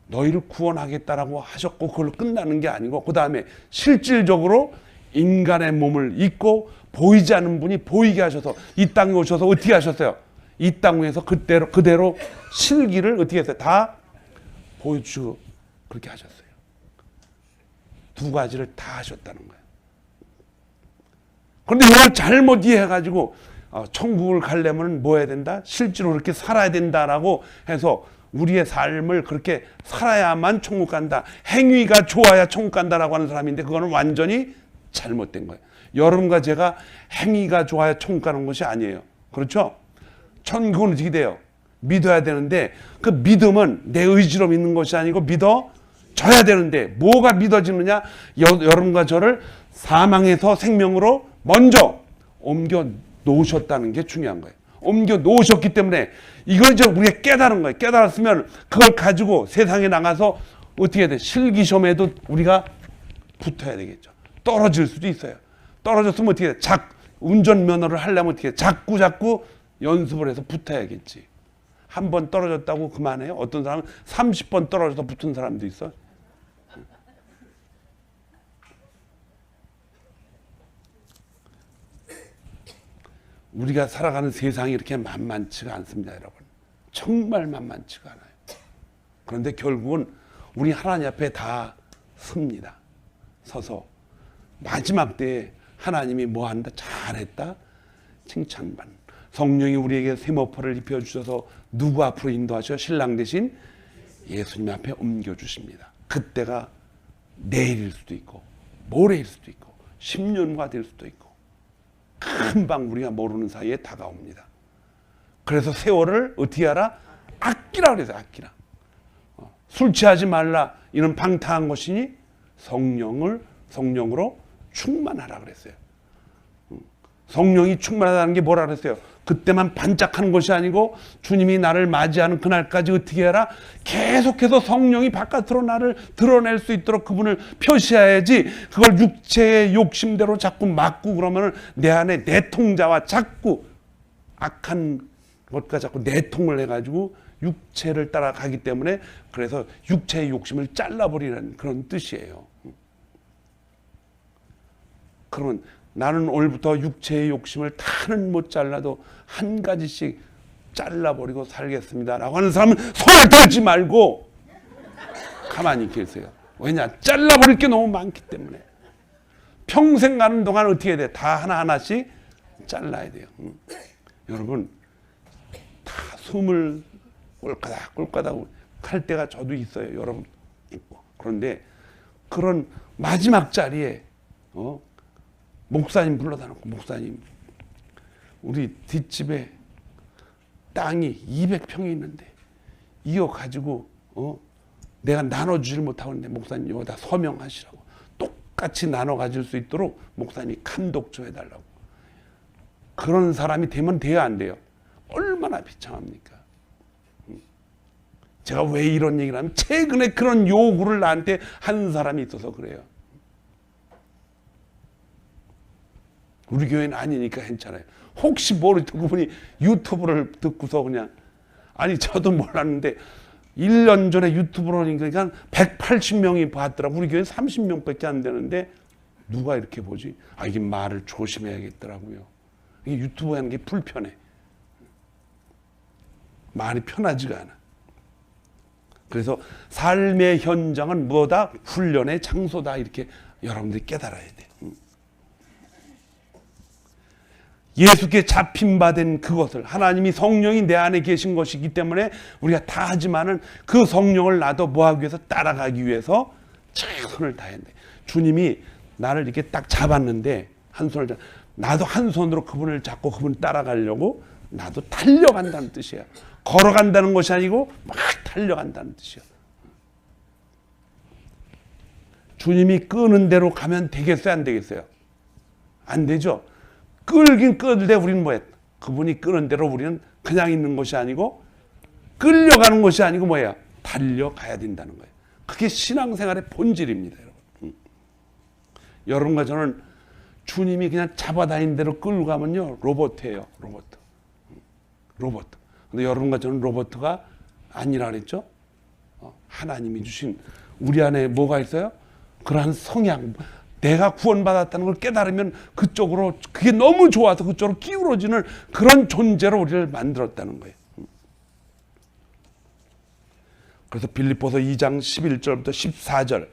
너희를 구원하겠다라고 하셨고 그걸로 끝나는 게 아니고, 그 다음에 실질적으로 인간의 몸을 입고 보이지 않는 분이 보이게 하셔서 이 땅에 오셔서 어떻게 하셨어요? 이 땅에서 그대로 실기를 어떻게 했어요? 다 보여주고 그렇게 하셨어요. 두 가지를 다 하셨다는 거예요. 그런데 이걸 잘못 이해해가지고 천국을 가려면 뭐 해야 된다? 실제로 그렇게 살아야 된다라고 해서 우리의 삶을 그렇게 살아야만 천국 간다. 행위가 좋아야 천국 간다라고 하는 사람인데 그거는 완전히 잘못된 거예요. 여러분과 제가 행위가 좋아야 천국 가는 것이 아니에요. 그렇죠? 천국은 어떻게 돼요? 믿어야 되는데 그 믿음은 내 의지로 믿는 것이 아니고 믿어져야 되는데 뭐가 믿어지느냐? 여러분과 저를 사망에서 생명으로 먼저 옮겨 놓으셨다는 게 중요한 거예요. 옮겨 놓으셨기 때문에 이걸 이제 우리가 깨달은 거예요. 깨달았으면 그걸 가지고 세상에 나가서 어떻게 해야 돼? 실기시험에도 우리가 붙어야 되겠죠. 떨어질 수도 있어요. 떨어졌으면 어떻게 해? 운전면허를 하려면 어떻게 해? 자꾸 연습을 해서 붙어야겠지. 한 번 떨어졌다고 그만해요? 어떤 사람은 30번 떨어져서 붙은 사람도 있어. 우리가 살아가는 세상이 이렇게 만만치가 않습니다, 여러분. 정말 만만치가 않아요. 그런데 결국은 우리 하나님 앞에 다 섭니다. 서서 마지막 때에 하나님이 뭐 한다? 잘했다? 칭찬받는. 성령이 우리에게 세모포를 입혀주셔서 누구 앞으로 인도하셔? 신랑 대신 예수님 앞에 옮겨주십니다. 그때가 내일일 수도 있고 모레일 수도 있고 10년과 될 수도 있고 금방 우리가 모르는 사이에 다가옵니다. 그래서 세월을 어떻게 하라? 아끼라 그래서 아끼라. 술 취하지 말라. 이는 방탕한 것이니 성령으로 충만하라 그랬어요. 성령이 충만하다는 게 뭐라 그랬어요? 그때만 반짝하는 것이 아니고 주님이 나를 맞이하는 그날까지 어떻게 해라? 계속해서 성령이 바깥으로 나를 드러낼 수 있도록 그분을 표시해야지. 그걸 육체의 욕심대로 자꾸 막고 그러면 내 안에 내통자와 자꾸 악한 것과 자꾸 내통을 해가지고 육체를 따라가기 때문에, 그래서 육체의 욕심을 잘라버리는 그런 뜻이에요. 그러면 나는 오늘부터 육체의 욕심을 다는 못 잘라도 한 가지씩 잘라버리고 살겠습니다 라고 하는 사람은 손을 들지 말고 가만히 계세요. 왜냐? 잘라버릴 게 너무 많기 때문에. 평생 가는 동안 어떻게 해야 돼? 다 하나하나씩 잘라야 돼요. 여러분, 다 숨을 꼴까닥 할 때가 저도 있어요. 여러분 있고. 그런데 그런 마지막 자리에 목사님 불러다 놓고, 목사님 우리 뒷집에 땅이 200평이 있는데 이거 가지고 내가 나눠주질 못하고 있는데 목사님 여기다 서명하시라고. 똑같이 나눠 가질 수 있도록 목사님이 감독조 해달라고. 그런 사람이 되면 돼야 안 돼요? 얼마나 비참합니까? 제가 왜 이런 얘기를 하면 최근에 그런 요구를 나한테 한 사람이 있어서 그래요. 우리 교회는 아니니까 괜찮아요. 혹시 모르죠. 그분이 유튜브를 듣고서 그냥, 아니 저도 몰랐는데 1년 전에 유튜브로 그러니까 180명이 봤더라고. 우리 교회는 30명밖에 안 되는데 누가 이렇게 보지? 이게 말을 조심해야겠더라고요. 이게 유튜브 하는 게 불편해. 말이 편하지가 않아. 그래서 삶의 현장은 뭐다? 훈련의 장소다. 이렇게 여러분들이 깨달아야 돼. 예수께 잡힌 바 된 그것을, 하나님이 성령이 내 안에 계신 것이기 때문에 우리가 다 하지만은 그 성령을 나도 뭐 하기 위해서? 따라가기 위해서 최선을 다해야 돼. 주님이 나를 이렇게 딱 잡았는데 나도 한 손으로 그분을 잡고 그분 따라가려고 나도 달려간다는 뜻이야. 걸어간다는 것이 아니고 막 달려간다는 뜻이야. 주님이 끄는 대로 가면 되겠어요, 안 되겠어요? 안 되죠. 끌긴 끌되 우리는 뭐예요? 그분이 끄는 대로 우리는 그냥 있는 것이 아니고 끌려가는 것이 아니고 뭐예요? 달려가야 된다는 거예요. 그게 신앙생활의 본질입니다, 여러분. 여러분과 저는 주님이 그냥 잡아다니는 대로 끌고 가면요, 로봇이에요, 로봇. 근데 여러분과 저는 로봇가 아니라 그랬죠? 하나님이 주신 우리 안에 뭐가 있어요? 그러한 성향, 내가 구원받았다는 걸 깨달으면 그쪽으로, 그게 너무 좋아서 그쪽으로 기울어지는 그런 존재로 우리를 만들었다는 거예요. 그래서 빌립보서 2장 11절부터 14절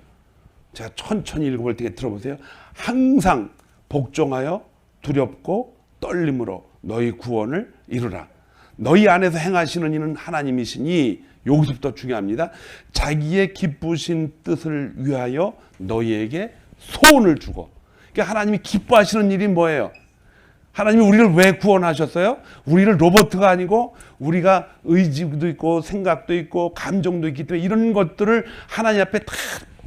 제가 천천히 읽어볼 테니 들어보세요. 항상 복종하여 두렵고 떨림으로 너희 구원을 이루라. 너희 안에서 행하시는 이는 하나님이시니, 여기서부터 중요합니다. 자기의 기쁘신 뜻을 위하여 너희에게 소원을 주고. 그러니까 하나님이 기뻐하시는 일이 뭐예요? 하나님이 우리를 왜 구원하셨어요? 우리를 로봇가 아니고 우리가 의지도 있고 생각도 있고 감정도 있기 때문에 이런 것들을 하나님 앞에 다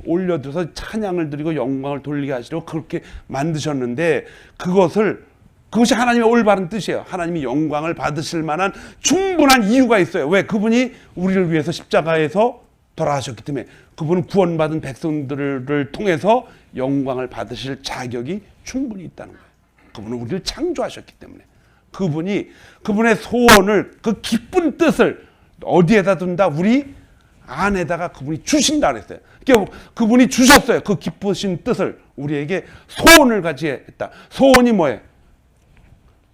올려드려서 찬양을 드리고 영광을 돌리게 하시려고 그렇게 만드셨는데, 그것이 하나님의 올바른 뜻이에요. 하나님이 영광을 받으실 만한 충분한 이유가 있어요. 왜? 그분이 우리를 위해서 십자가에서 돌아가셨기 때문에, 그분은 구원받은 백성들을 통해서 영광을 받으실 자격이 충분히 있다는 거예요. 그분은 우리를 창조하셨기 때문에, 그분의 소원을, 그 기쁜 뜻을 어디에다 둔다? 우리 안에다가 그분이 주신다 그랬어요. 그러니까 그분이 주셨어요. 그 기쁘신 뜻을 우리에게 소원을 같이 했다. 소원이 뭐예요?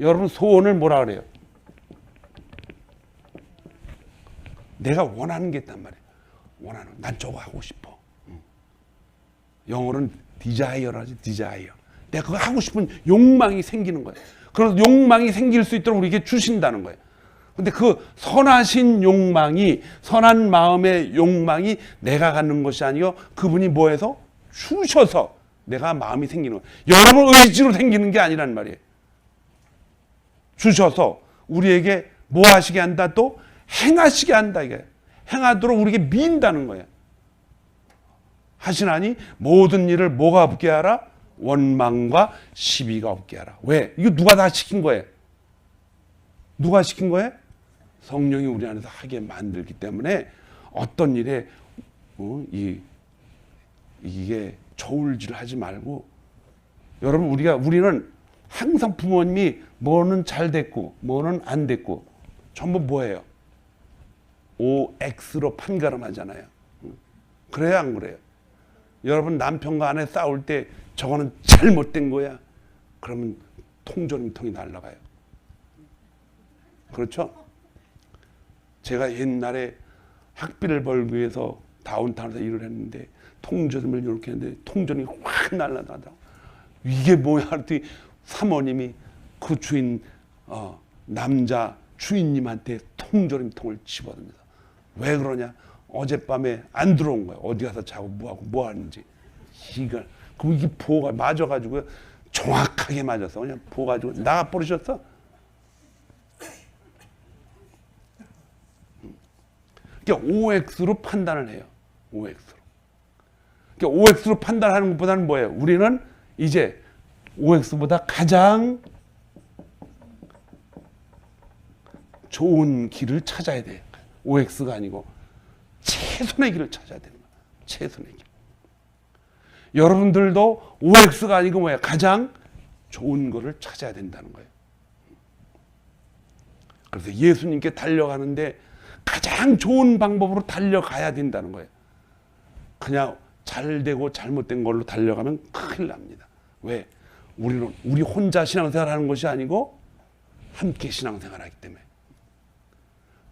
여러분, 소원을 뭐라 그래요? 내가 원하는 게 있단 말이에요. 난 저거 하고 싶어. 영어로는 디자이어라지, 디자이어. 내가 그거 하고 싶은 욕망이 생기는 거예요. 그래서 욕망이 생길 수 있도록 우리에게 주신다는 거예요. 근데 그 선하신 욕망이, 선한 마음의 욕망이 내가 갖는 것이 아니요, 그분이 뭐해서 주셔서 내가 마음이 생기는 거예요. 여러분 의지로 생기는 게 아니란 말이에요. 주셔서 우리에게 뭐 하시게 한다? 또 행하시게 한다, 이게. 행하도록 우리에게 민다는 거예요. 하시나니 모든 일을 뭐가 없게 하라? 원망과 시비가 없게 하라. 왜? 이거 누가 다 시킨 거예요? 누가 시킨 거예요? 성령이 우리 안에서 하게 만들기 때문에 어떤 일에 이게 저울질을 하지 말고, 여러분, 우리는 항상 부모님이 뭐는 잘 됐고 뭐는 안 됐고 전부 뭐예요? OX로 판가름하잖아요. 그래요, 안 그래요? 여러분, 남편과 아내 싸울 때 저거는 잘못된 거야, 그러면 통조림통이 날아가요. 그렇죠? 제가 옛날에 학비를 벌기 위해서 다운타운에서 일을 했는데 통조림을 이렇게 했는데 통조림이 확 날아가더라고. 이게 뭐야? 그랬더니 사모님이 그 남자 주인님한테 통조림통을 집어듭니다. 왜 그러냐? 어젯밤에 안 들어온 거야. 어디 가서 자고 뭐하고 뭐 하는지. 그럼 이게 보가 맞아가지고 정확하게 맞아서 그냥 보가지고 나가버리셨어. 그러니까 OX로 판단을 해요. OX로. 그러니까 OX로 판단하는 것보다는 뭐예요? 우리는 이제 OX보다 가장 좋은 길을 찾아야 돼요. OX가 아니고 최선의 길을 찾아야 되는 거예요. 최선의 길. 여러분들도 OX가 아니고 뭐예요? 가장 좋은 거를 찾아야 된다는 거예요. 그래서 예수님께 달려가는데 가장 좋은 방법으로 달려가야 된다는 거예요. 그냥 잘 되고 잘못된 걸로 달려가면 큰일 납니다. 왜? 우리 혼자 신앙생활 하는 것이 아니고 함께 신앙생활 하기 때문에.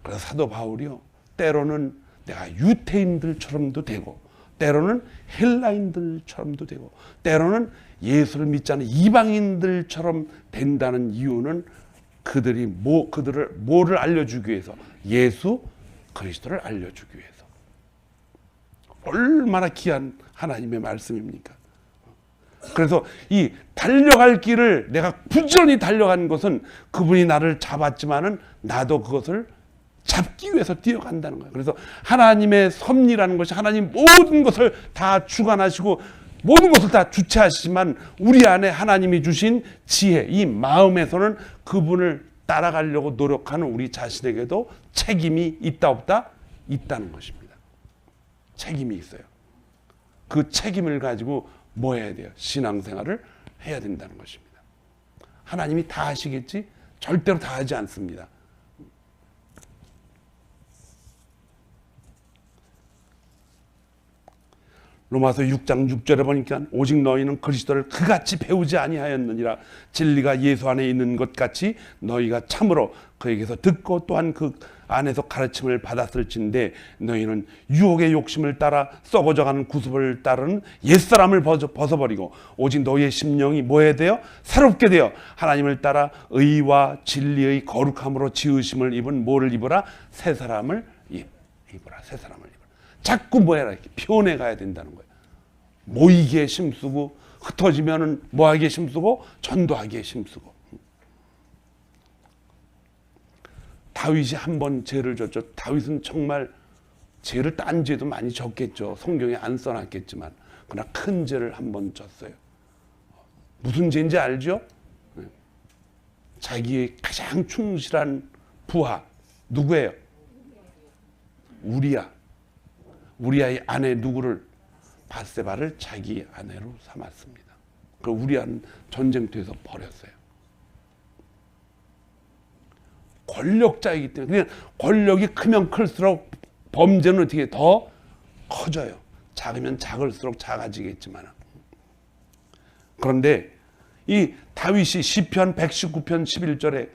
그래서 사도 바울이요, 때로는 내가 유대인들처럼도 되고 때로는 헬라인들처럼도 되고 때로는 예수를 믿지 않는 이방인들처럼 된다는 이유는 그들을 뭐를 알려주기 위해서? 예수 그리스도를 알려주기 위해서. 얼마나 귀한 하나님의 말씀입니까? 그래서 이 달려갈 길을 내가 부지런히 달려간 것은 그분이 나를 잡았지만은 나도 그것을 잡기 위해서 뛰어간다는 거예요. 그래서 하나님의 섭리라는 것이 하나님 모든 것을 다 주관하시고 모든 것을 다 주체하시지만 우리 안에 하나님이 주신 지혜, 이 마음에서는 그분을 따라가려고 노력하는 우리 자신에게도 책임이 있다 없다? 있다는 것입니다. 책임이 있어요. 그 책임을 가지고 뭐 해야 돼요? 신앙생활을 해야 된다는 것입니다. 하나님이 다 하시겠지? 절대로 다 하지 않습니다. 로마서 6장 6절에 보니까 오직 너희는 그리스도를 그같이 배우지 아니하였느니라. 진리가 예수 안에 있는 것 같이 너희가 참으로 그에게서 듣고 또한 그 안에서 가르침을 받았을진데 너희는 유혹의 욕심을 따라 썩어져가는 구습을 따르는 옛사람을 벗어버리고 오직 너희의 심령이 뭐 해야 돼요? 새롭게 되어 하나님을 따라 의와 진리의 거룩함으로 지으심을 입은 뭐를 입어라? 새 사람을 입어라. 새 사람을 입어라. 자꾸 뭐 해라? 이렇게 표현해 가야 된다는 거예요. 모이기에 힘쓰고 흩어지면은 뭐하기에 힘쓰고 전도하기에 힘쓰고. 다윗이 한 번 죄를 졌죠. 다윗은 정말 죄를 딴 죄도 많이 졌겠죠. 성경에 안 써놨겠지만 그러나 큰 죄를 한 번 졌어요. 무슨 죄인지 알죠? 자기의 가장 충실한 부하 누구예요? 우리아의 아내 누구를? 밧세바를 자기 아내로 삼았습니다. 그 우리아는 전쟁터에서 버렸어요. 권력자이기 때문에 권력이 크면 클수록 범죄는 어떻게 더 커져요. 작으면 작을수록 작아지겠지만. 그런데 이 다윗이 시편 119편 11절에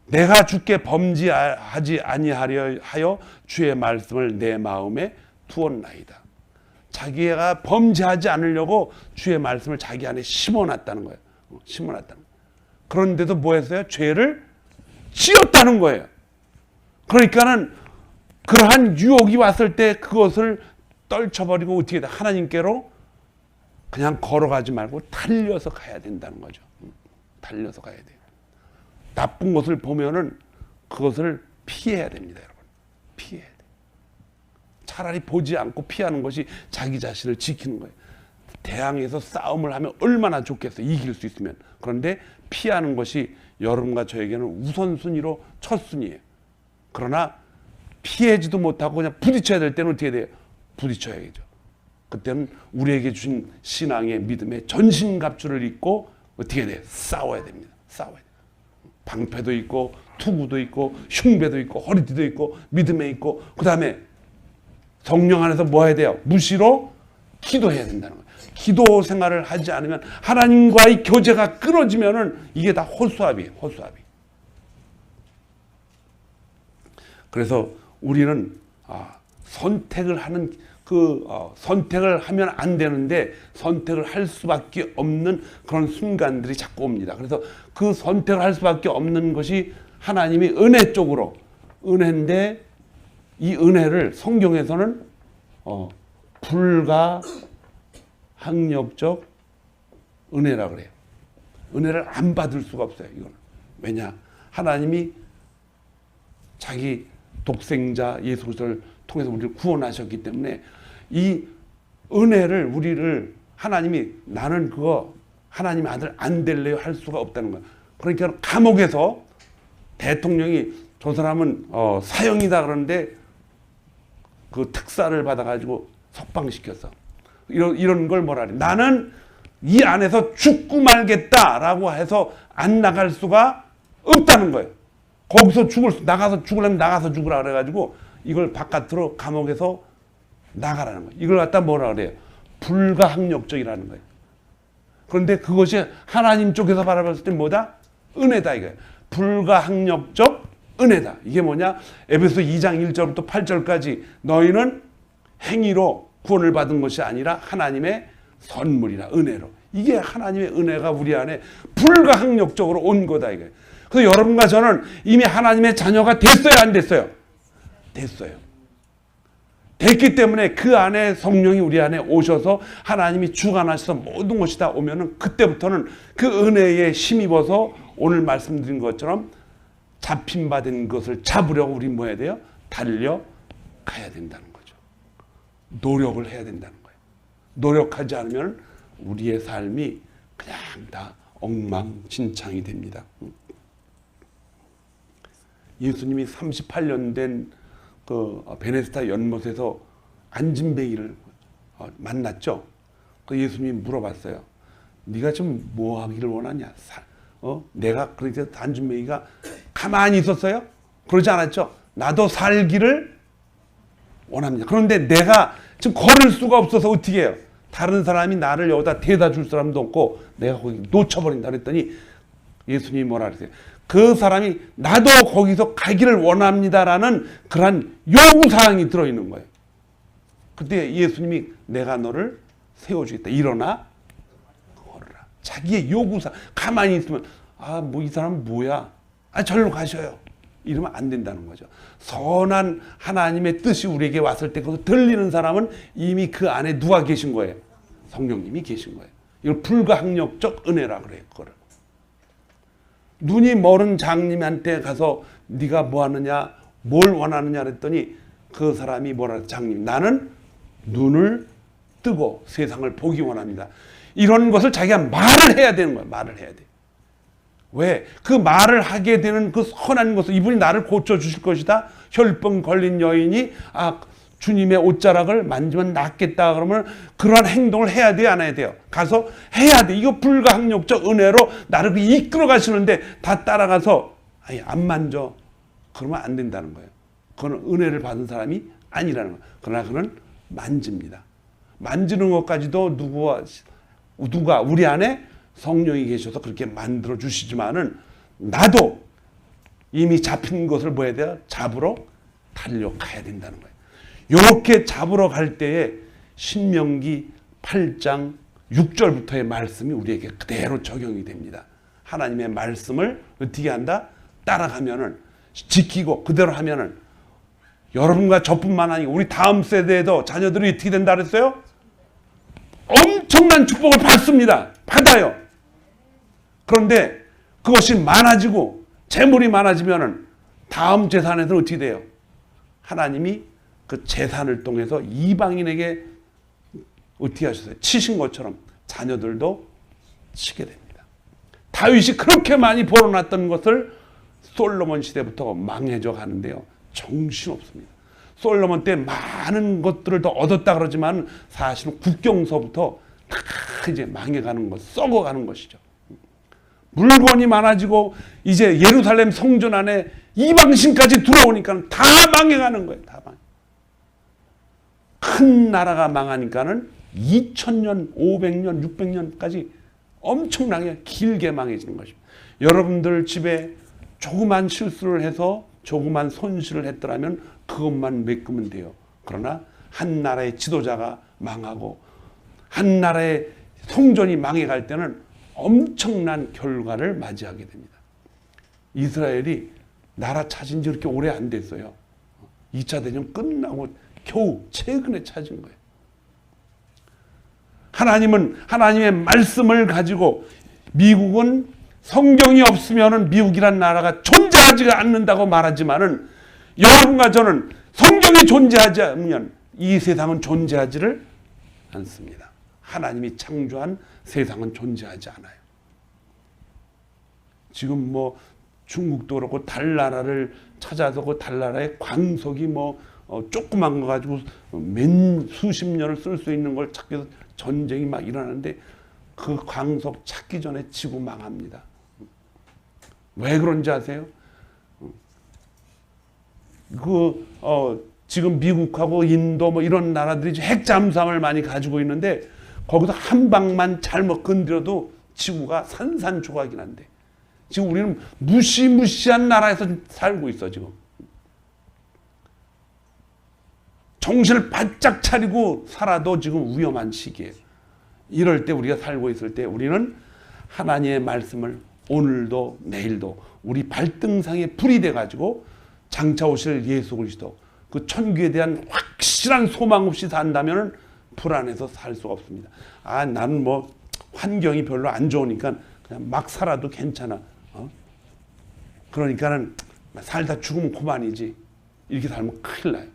내가 주께 범죄하지 아니하려 하여 주의 말씀을 내 마음에 두었나이다. 자기가 범죄하지 않으려고 주의 말씀을 자기 안에 심어놨다는 거예요. 심어놨다는 거예요. 그런데도 뭐 했어요? 죄를 지었다는 거예요. 그러니까는 그러한 유혹이 왔을 때 그것을 떨쳐버리고 어떻게 돼? 하나님께로 그냥 걸어가지 말고 달려서 가야 된다는 거죠. 달려서 가야 돼요. 나쁜 것을 보면은 그것을 피해야 됩니다, 여러분. 피해야 돼요. 차라리 보지 않고 피하는 것이 자기 자신을 지키는 거예요. 대항해서 싸움을 하면 얼마나 좋겠어요. 이길 수 있으면. 그런데 피하는 것이 여러분과 저에게는 우선순위로 첫순위예요. 그러나 피하지도 못하고 그냥 부딪혀야 될 때는 어떻게 돼요? 부딪혀야겠죠. 그때는 우리에게 주신 신앙의 믿음의 전신갑주를 입고 어떻게 돼요? 싸워야 됩니다. 싸워야 돼요. 방패도 있고 투구도 있고 흉배도 있고 허리띠도 있고 믿음에 있고 그 다음에 성령 안에서 뭐 해야 돼요? 무시로 기도해야 된다는 거예요. 기도 생활을 하지 않으면 하나님과의 교제가 끊어지면은 이게 다 헛수합이에요. 헛수합이. 그래서 우리는 선택을 하는 선택을 하면 안 되는데 선택을 할 수밖에 없는 그런 순간들이 자꾸 옵니다. 그래서 그 선택을 할 수밖에 없는 것이 하나님이 은혜 쪽으로 은혜인데 이 은혜를 성경에서는 불가항력적 은혜라 그래요. 은혜를 안 받을 수가 없어요. 이거는 왜냐? 하나님이 자기 독생자 예수 그리스도를 통해서 우리를 구원하셨기 때문에 이 은혜를 우리를 하나님이 나는 그거 하나님의 아들 안 될래요 할 수가 없다는 거예요. 그러니까 감옥에서 대통령이 저 사람은 사형이다 그러는데 그 특사를 받아가지고 석방시켰어. 이런 걸 뭐라 그래? 나는 이 안에서 죽고 말겠다라고 해서 안 나갈 수가 없다는 거예요. 거기서 나가서 죽으려면 나가서 죽으라 그래가지고 이걸 바깥으로 감옥에서 나가라는 거예요. 이걸 갖다 뭐라 그래요? 불가항력적이라는 거예요. 그런데 그것이 하나님 쪽에서 바라봤을 때 뭐다? 은혜다 이거예요. 불가항력적 은혜다. 이게 뭐냐? 에베소 2장 1절부터 8절까지 너희는 행위로 구원을 받은 것이 아니라 하나님의 선물이라 은혜로. 이게 하나님의 은혜가 우리 안에 불가항력적으로 온 거다 이거예요. 그래서 여러분과 저는 이미 하나님의 자녀가 됐어요, 안 됐어요? 됐어요. 됐기 때문에 그 안에 성령이 우리 안에 오셔서 하나님이 주관하셔서 모든 것이 다 오면은 그때부터는 그 은혜에 힘입어서 오늘 말씀드린 것처럼 잡힌 바 된 것을 잡으려고 우리 뭐 해야 돼요? 달려가야 된다는 거죠. 노력을 해야 된다는 거예요. 노력하지 않으면 우리의 삶이 그냥 다 엉망진창이 됩니다. 예수님이 38년 된 그 베네스타 연못에서 안진뱅이를 만났죠. 그 예수님이 물어봤어요. 네가 지금 뭐 하기를 원하냐? 내가 그러니까 안진뱅이가 가만히 있었어요? 그러지 않았죠. 나도 살기를 원합니다. 그런데 내가 지금 걸을 수가 없어서 어떻게 해요? 다른 사람이 나를 여기다 대다 줄 사람도 없고 내가 거기 놓쳐버린다 그랬더니 예수님이 뭐라 그랬어요? 그 사람이 나도 거기서 가기를 원합니다라는 그러한 요구사항이 들어있는 거예요. 그때 예수님이 내가 너를 세워주겠다. 일어나 걸으라. 자기의 요구사항. 가만히 있으면 뭐 이 사람은 뭐야? 절로 가셔요. 이러면 안 된다는 거죠. 선한 하나님의 뜻이 우리에게 왔을 때 그것을 들리는 사람은 이미 그 안에 누가 계신 거예요? 성령님이 계신 거예요. 이걸 불가항력적 은혜라 그래요. 그거를. 눈이 멀은 장님한테 가서 네가 뭐 하느냐, 뭘 원하느냐 그랬더니 그 사람이 뭐라 장님 나는 눈을 뜨고 세상을 보기 원합니다. 이런 것을 자기가 말을 해야 되는 거예요. 말을 해야 돼. 왜? 그 말을 하게 되는 그 선한 것을 이분이 나를 고쳐주실 것이다. 혈병 걸린 여인이 주님의 옷자락을 만지면 낫겠다 그러면 그러한 행동을 해야 돼요? 안 해야 돼요? 가서 해야 돼. 이거 불가항력적 은혜로 나를 이끌어 가시는데 다 따라가서 안 만져. 그러면 안 된다는 거예요. 그거는 은혜를 받은 사람이 아니라는 거예요. 그러나 그는 만집니다. 만지는 것까지도 누가 우리 안에 성령이 계셔서 그렇게 만들어 주시지만은 나도 이미 잡힌 것을 뭐 해야 돼요? 잡으러 달려가야 된다는 거예요. 이렇게 잡으러 갈 때에 신명기 8장 6절부터의 말씀이 우리에게 그대로 적용이 됩니다. 하나님의 말씀을 어떻게 한다? 따라가면은 지키고 그대로 하면은 여러분과 저뿐만 아니고 우리 다음 세대에도 자녀들이 어떻게 된다 그랬어요? 엄청난 축복을 받습니다. 받아요. 그런데 그것이 많아지고 재물이 많아지면은 다음 재산에서는 어떻게 돼요? 하나님이 그 재산을 통해서 이방인에게 어떻게 하셨어요? 치신 것처럼 자녀들도 치게 됩니다. 다윗이 그렇게 많이 벌어놨던 것을 솔로몬 시대부터 망해져 가는데요. 정신없습니다. 솔로몬 때 많은 것들을 더 얻었다 그러지만 사실은 국경서부터 다 이제 망해가는 것, 썩어가는 것이죠. 물건이 많아지고 이제 예루살렘 성전 안에 이방신까지 들어오니까 다 망해가는 거예요. 다 망해. 큰 나라가 망하니까는 2000년, 500년, 600년까지 엄청나게 길게 망해지는 것입니다. 여러분들 집에 조그만 실수를 해서 조그만 손실을 했더라면 그것만 메꾸면 돼요. 그러나 한 나라의 지도자가 망하고 한 나라의 성전이 망해갈 때는 엄청난 결과를 맞이하게 됩니다. 이스라엘이 나라 찾은 지 그렇게 오래 안 됐어요. 2차 대전 끝나고 겨우 최근에 찾은 거예요. 하나님은 하나님의 말씀을 가지고 미국은 성경이 없으면 미국이란 나라가 존재하지가 않는다고 말하지만은 여러분과 저는 성경이 존재하지 않으면 이 세상은 존재하지를 않습니다. 하나님이 창조한 세상은 존재하지 않아요. 지금 뭐 중국도 그렇고 달나라를 찾아서 그 달나라의 광석이 조그만 거 가지고 수십 년을 쓸 수 있는 걸 찾기 위해서 전쟁이 막 일어나는데 그 광석 찾기 전에 지구 망합니다. 왜 그런지 아세요? 지금 미국하고 인도 이런 나라들이 핵 잠수함을 많이 가지고 있는데 거기서 한 방만 잘못 건드려도 지구가 산산조각이 난대. 지금 우리는 무시무시한 나라에서 살고 있어 지금. 정신을 바짝 차리고 살아도 지금 위험한 시기예요. 이럴 때 우리가 살고 있을 때 우리는 하나님의 말씀을 오늘도 내일도 우리 발등상에 불이 돼가지고 장차 오실 예수 그리스도 그 천국에 대한 확실한 소망 없이 산다면 불안해서 살 수가 없습니다. 아, 나는 뭐 환경이 별로 안 좋으니까 그냥 막 살아도 괜찮아. 그러니까는 살다 죽으면 그만이지. 이렇게 살면 큰일 나요.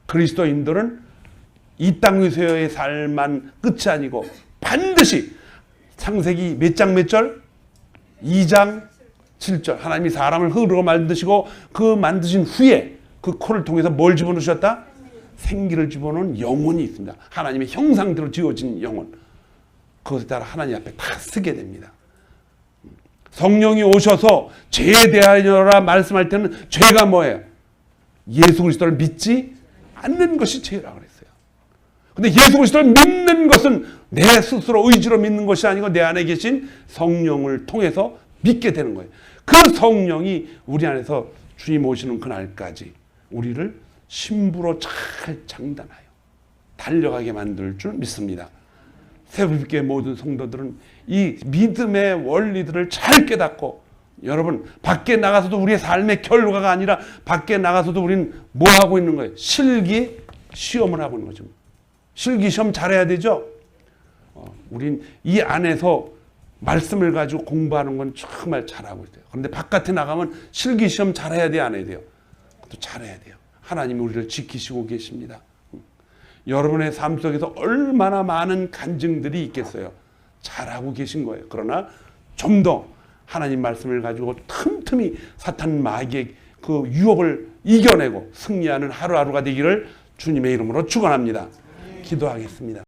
그리스도인들은 이 땅에서의 삶만 끝이 아니고 반드시 창세기 몇 장 몇 절? 2장 7절. 하나님이 사람을 흙으로 만드시고 그 만드신 후에 그 코를 통해서 뭘 집어넣으셨다? 생기를 집어넣은 영혼이 있습니다. 하나님의 형상대로 지어진 영혼. 그것에 따라 하나님 앞에 다 쓰게 됩니다. 성령이 오셔서 죄에 대하여라 말씀할 때는 죄가 뭐예요? 예수 그리스도를 믿지 않는 것이 죄라고 그랬어요. 근데 예수 그리스도를 믿는 것은 내 스스로 의지로 믿는 것이 아니고 내 안에 계신 성령을 통해서 믿게 되는 거예요. 그 성령이 우리 안에서 주님 오시는 그날까지 우리를 신부로 잘 장단하여 달려가게 만들 줄 믿습니다. 새롭게 모든 성도들은 이 믿음의 원리들을 잘 깨닫고, 여러분 밖에 나가서도 우리의 삶의 결과가 아니라 밖에 나가서도 우리는 뭐 하고 있는 거예요? 실기 시험을 하고 있는 거죠. 실기 시험 잘해야 되죠. 우린 이 안에서 말씀을 가지고 공부하는 건 정말 잘하고 있어요. 그런데 바깥에 나가면 실기 시험 잘해야 돼요, 안 해야 돼요? 그것도 잘해야 돼요. 하나님이 우리를 지키시고 계십니다. 여러분의 삶 속에서 얼마나 많은 간증들이 있겠어요. 잘하고 계신 거예요. 그러나 좀 더 하나님 말씀을 가지고 틈틈이 사탄 마귀의 그 유혹을 이겨내고 승리하는 하루하루가 되기를 주님의 이름으로 축원합니다. 기도하겠습니다.